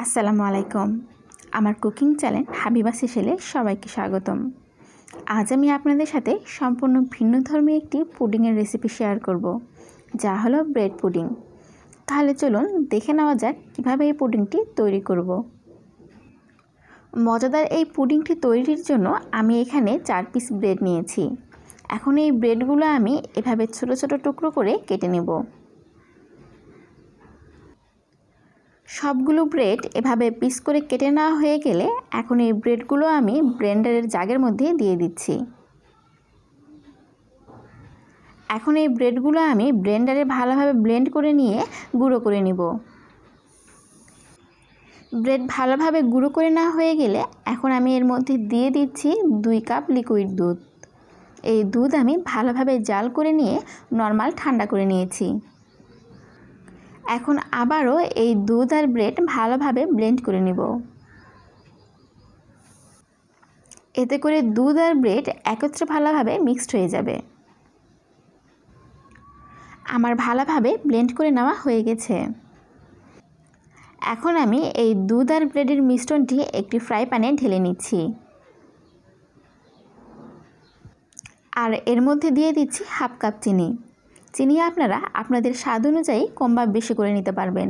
আসসালামু আলাইকুম। আমার কুকিং চ্যানেল হাবিবা'স হেসেলে সবাইকে স্বাগতম। আজ আমি আপনাদের সাথে সম্পূর্ণ ভিন্নধর্মী একটি পুডিংয়ের রেসিপি শেয়ার করব, যা হলো ব্রেড পুডিং। তাহলে চলুন দেখে নেওয়া যাক কীভাবে এই পুডিংটি তৈরি করব। মজাদার এই পুডিংটি তৈরির জন্য আমি এখানে 4 পিস ব্রেড নিয়েছি। এখন এই ব্রেডগুলো আমি এভাবে ছোট ছোট টুকরো করে কেটে নেব। সবগুলো ব্রেড এভাবে পিস করে কেটে নেওয়া হয়ে গেলে এখন এই ব্রেডগুলো আমি ব্লেন্ডারের জাগের মধ্যে দিয়ে দিচ্ছি। এখন এই ব্রেডগুলো আমি ব্লেন্ডারে ভালোভাবে ব্লেন্ড করে নিয়ে গুঁড়ো করে নিব। ব্রেড ভালোভাবে গুঁড়ো করে নেওয়া হয়ে গেলে এখন আমি এর মধ্যে দিয়ে দিচ্ছি 2 কাপ লিকুইড দুধ। এই দুধ আমি ভালোভাবে জাল করে নিয়ে নর্মাল ঠান্ডা করে নিয়েছি। এখন আবারও এই দুধ আর ব্রেড ভালোভাবে ব্লেন্ড করে নিব। এতে করে দুধ আর ব্রেড একত্রে ভালোভাবে মিক্সড হয়ে যাবে। আমার ভালোভাবে ব্লেন্ড করে নেওয়া হয়ে গেছে। এখন আমি এই দুধ আর ব্রেডের মিশ্রণটি একটি ফ্রাই প্যানে ঢেলে নিচ্ছি। আর এর মধ্যে দিয়ে দিচ্ছি হাফ কাপ চিনি। চিনি আপনারা আপনাদের স্বাদ অনুযায়ী কম বা বেশি করে নিতে পারবেন।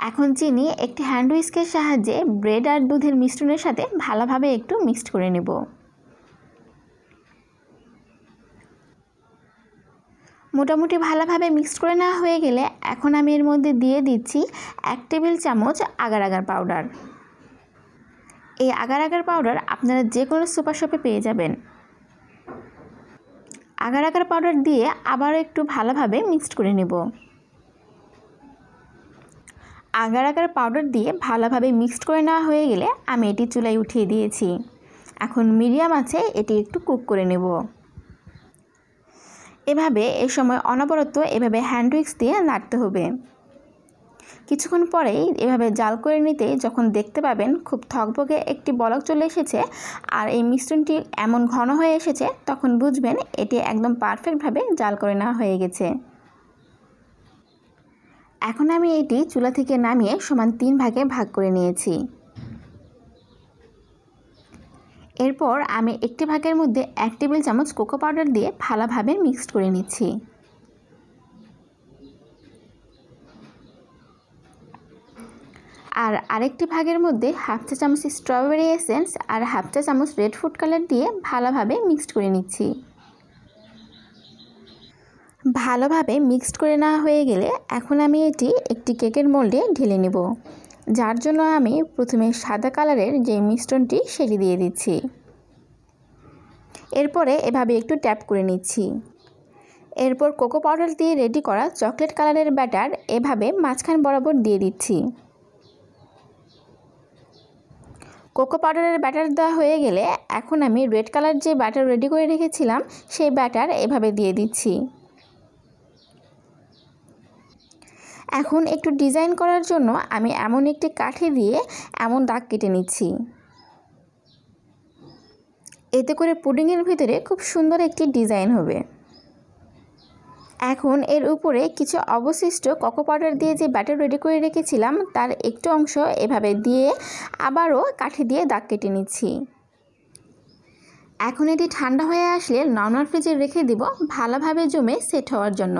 এখন চিনি একটি হ্যান্ড হুইস্কের সাহায্যে ব্রেড আর দুধের মিশ্রণের সাথে ভালোভাবে একটু মিক্সড করে নেব। মোটামুটি ভালোভাবে মিক্সড করে নেওয়া হয়ে গেলে এখন আমি এর মধ্যে দিয়ে দিচ্ছি 1 টেবিল চামচ আগার আগার পাউডার। এই আগার আগার পাউডার আপনারা যে কোনো সুপার শপে পেয়ে যাবেন। আগার আগার পাউডার দিয়ে আবারও একটু ভালোভাবে মিক্সড করে নেব। আগার আগার পাউডার দিয়ে ভালোভাবে মিক্সড করে নেওয়া হয়ে গেলে আমি এটি চুলায় উঠিয়ে দিয়েছি। এখন মিডিয়াম আঁচে এটি একটু কুক করে নেব। এভাবে এই সময় অনবরত এভাবে হ্যান্ড হুইস্ক দিয়ে নাড়তে হবে। কিছুক্ষণ পরেই এভাবে জাল করে নিতে যখন দেখতে পাবেন খুব থকবকে একটি বলক চলে এসেছে আর এই মিশ্রণটি এমন ঘন হয়ে এসেছে, তখন বুঝবেন এটি একদম পারফেক্টভাবে জাল করে নেওয়া হয়ে গেছে। এখন আমি এটি চুলা থেকে নামিয়ে সমান 3 ভাগে ভাগ করে নিয়েছি। এরপর আমি একটি ভাগের মধ্যে 1 টেবিল চামচ কোকো পাউডার দিয়ে ভালোভাবে মিক্সড করে নিচ্ছি। আর আরেকটি ভাগের মধ্যে হাফ চা চামচ স্ট্রবেরি এসেন্স আর হাফ চা চামচ রেড ফুড কালার দিয়ে ভালোভাবে মিক্সড করে নিচ্ছি। ভালোভাবে মিক্সড করে নেওয়া হয়ে গেলে এখন আমি এটি একটি কেকের মোল্ডে ঢেলে নেব, যার জন্য আমি প্রথমে সাদা কালারের যে মিশ্রণটি সেটি দিয়ে দিচ্ছি। এরপরে এভাবে একটু ট্যাপ করে নিচ্ছি। এরপর কোকো পাউডার দিয়ে রেডি করা চকলেট কালারের ব্যাটার এভাবে মাঝখান বরাবর দিয়ে দিচ্ছি। কোকো পাউডারের ব্যাটার দেওয়া হয়ে গেলে এখন আমি রেড কালার যে ব্যাটার রেডি করে রেখেছিলাম সেই ব্যাটার এভাবে দিয়ে দিচ্ছি। এখন একটু ডিজাইন করার জন্য আমি এমন একটি কাঠি দিয়ে এমন দাগ কেটে নিচ্ছি। এতে করে পুডিংয়ের ভিতরে খুব সুন্দর একটি ডিজাইন হবে। এখন এর উপরে কিছু অবশিষ্ট কোকো পাউডার দিয়ে যে ব্যাটার রেডি করে রেখেছিলাম তার একটু অংশ এভাবে দিয়ে আবারও কাঠি দিয়ে দাগ কেটে নিচ্ছি। এখন এটি ঠান্ডা হয়ে আসলে নর্মাল ফ্রিজে রেখে দিব ভালোভাবে জমে সেট হওয়ার জন্য।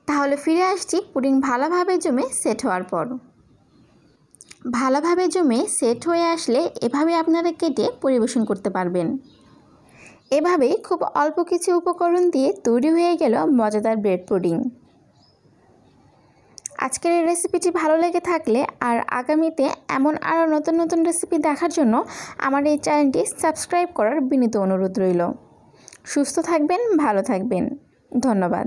তাহলে ফিরে আসছি পুডিং ভালোভাবে জমে সেট হওয়ার পর। ভালোভাবে জমে সেট হয়ে আসলে এভাবে আপনারা কেটে পরিবেশন করতে পারবেন। এভাবে খুব অল্প কিছু উপকরণ দিয়ে তৈরি হয়ে গেল মজাদার ব্রেড পুডিং। আজকের এই রেসিপিটি ভালো লেগে থাকলে আর আগামীতে এমন আরও নতুন নতুন রেসিপি দেখার জন্য আমার এই চ্যানেলটি সাবস্ক্রাইব করার বিনীত অনুরোধ রইল। সুস্থ থাকবেন, ভালো থাকবেন। ধন্যবাদ।